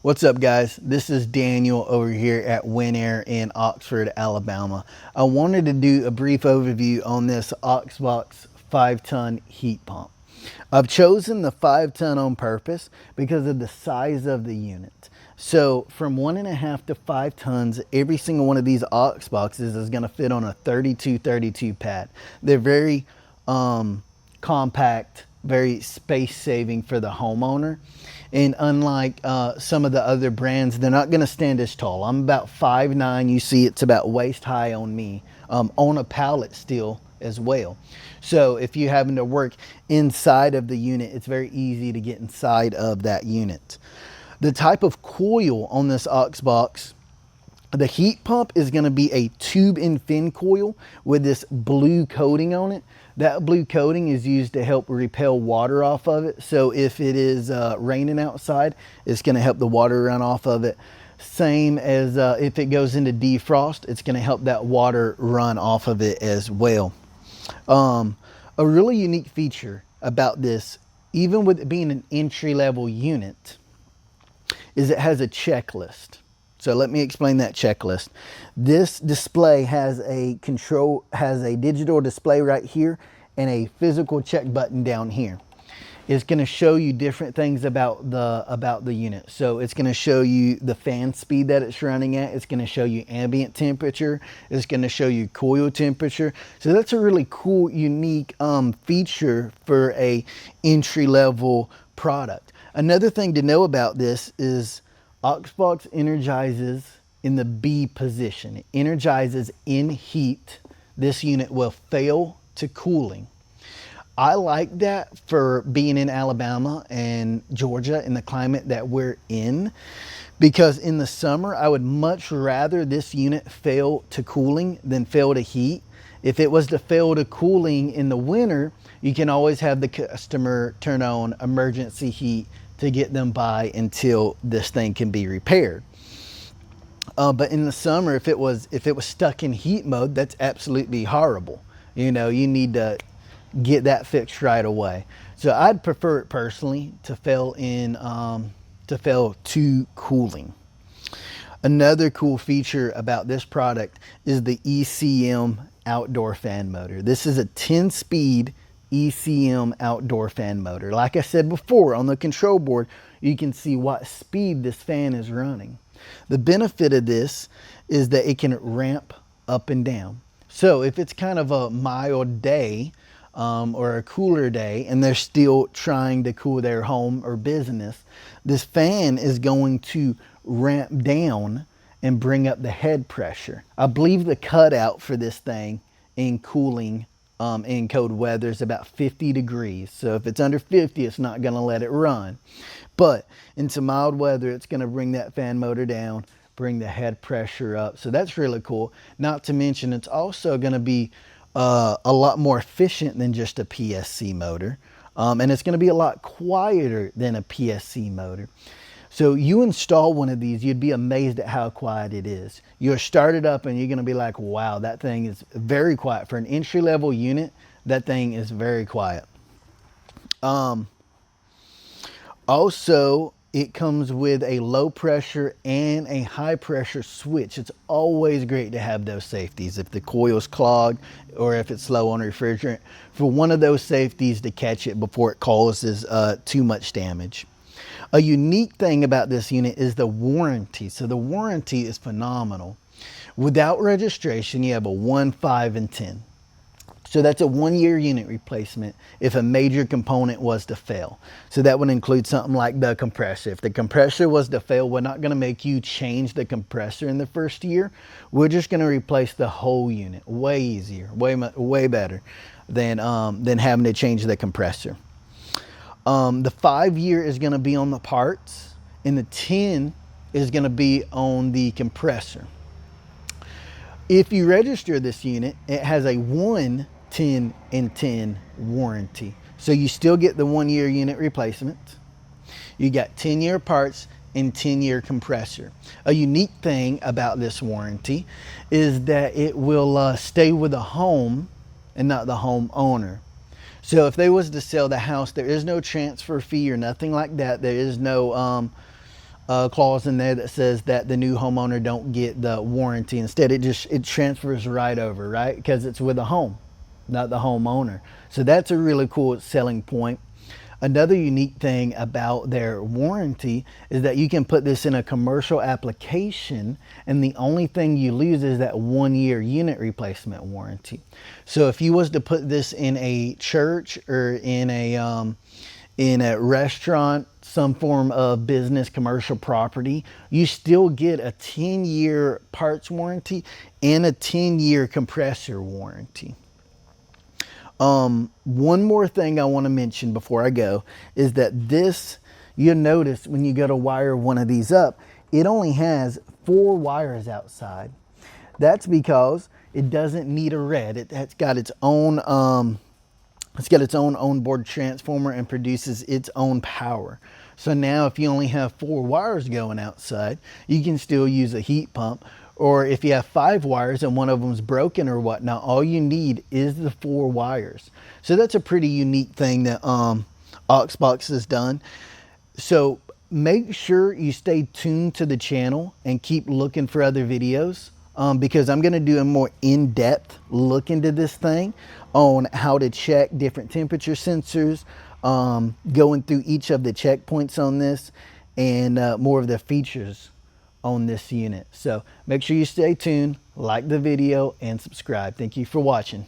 What's up, guys? This is Daniel over here at Winair in Oxford, Alabama. I wanted to do a brief overview on this Oxbox 5-ton heat pump. I've chosen the 5-ton on purpose because of the size of the unit. So from 1.5 to 5 tons, every single one of these Oxboxes is going to fit on a 32 pad. They're very compact, very space saving for the homeowner. And unlike some of the other brands, they're not going to stand as tall. I'm about 5'9". You see it's about waist high on me, on a pallet still as well. So if you're having to work inside of the unit, it's very easy to get inside of that unit. The type of coil on this Oxbox, the heat pump is going to be a tube and fin coil with this blue coating on it. That blue coating is used to help repel water off of it. So if it is raining outside, it's going to help the water run off of it. Same as if it goes into defrost, it's going to help that water run off of it as well. A really unique feature about this, even with it being an entry-level unit, is it has a checklist. So let me explain that checklist. This display has a digital display right here and a physical check button down here. It's going to show you different things about the unit. So it's going to show you the fan speed that it's running at. It's going to show you ambient temperature. It's going to show you coil temperature. So that's a really cool, unique feature for a entry-level product. Another thing to know about this is Oxbox energizes in the B position. It energizes in heat. This unit will fail to cooling. I like that for being in Alabama and Georgia in the climate that we're in, because in the summer I would much rather this unit fail to cooling than fail to heat. If it was to fail to cooling in the winter, you can always have the customer turn on emergency heat to get them by until this thing can be repaired. But in the summer, if it was stuck in heat mode, that's absolutely horrible. You know, you need to get that fixed right away. So I'd prefer it personally to fail to cooling. Another cool feature about this product is the ECM outdoor fan motor. This is a 10-speed ECM outdoor fan motor. Like I said before, on the control board, you can see what speed this fan is running. The benefit of this is that it can ramp up and down. So if it's kind of a mild day or a cooler day and they're still trying to cool their home or business, this fan is going to ramp down and bring up the head pressure. I believe the cutout for this thing in cooling in cold weather is about 50 degrees. So if it's under 50, it's not going to let it run. But into mild weather, it's going to bring that fan motor down, bring the head pressure up. So that's really cool. Not to mention, it's also going to be a lot more efficient than just a PSC motor. And it's going to be a lot quieter than a PSC motor. So you install one of these, you'd be amazed at how quiet it is. You'll start it up and you're going to be like, wow, that thing is very quiet. For an entry-level unit, that thing is very quiet. Also, it comes with a low pressure and a high pressure switch. It's always great to have those safeties. If the coil's clogged or if it's low on refrigerant, for one of those safeties to catch it before it causes too much damage. A unique thing about this unit is the warranty. So the warranty is phenomenal. Without registration, you have a 1, 5, and 10. So that's a 1-year unit replacement if a major component was to fail. So that would include something like the compressor. If the compressor was to fail, we're not going to make you change the compressor in the first year. We're just going to replace the whole unit. Way easier, way better than having to change the compressor. The 5-year is going to be on the parts, and the 10 is going to be on the compressor. If you register this unit, it has a 1, 10, and 10 warranty. So you still get the 1-year unit replacement. You got 10-year parts and 10-year compressor. A unique thing about this warranty is that it will stay with the home and not the homeowner. So if they was to sell the house, there is no transfer fee or nothing like that. There is no clause in there that says that the new homeowner don't get the warranty. Instead, it transfers right over, right? Because it's with the home, not the homeowner. So that's a really cool selling point. Another unique thing about their warranty is that you can put this in a commercial application, and the only thing you lose is that 1 year unit replacement warranty. So if you was to put this in a church or in a restaurant, some form of business commercial property, you still get a 10-year parts warranty and a 10-year compressor warranty. One more thing I want to mention before I go is that this, you'll notice when you go to wire one of these up, it only has 4 wires outside. That's because it doesn't need a red. It's got its own onboard transformer and produces its own power. So now if you only have 4 wires going outside, you can still use a heat pump. Or if you have 5 wires and one of them's broken or whatnot, all you need is the 4 wires. So that's a pretty unique thing that Oxbox has done. So make sure you stay tuned to the channel and keep looking for other videos, because I'm going to do a more in-depth look into this thing on how to check different temperature sensors, going through each of the checkpoints on this, and more of the features on this unit. So make sure you stay tuned, like the video, and subscribe. Thank you for watching.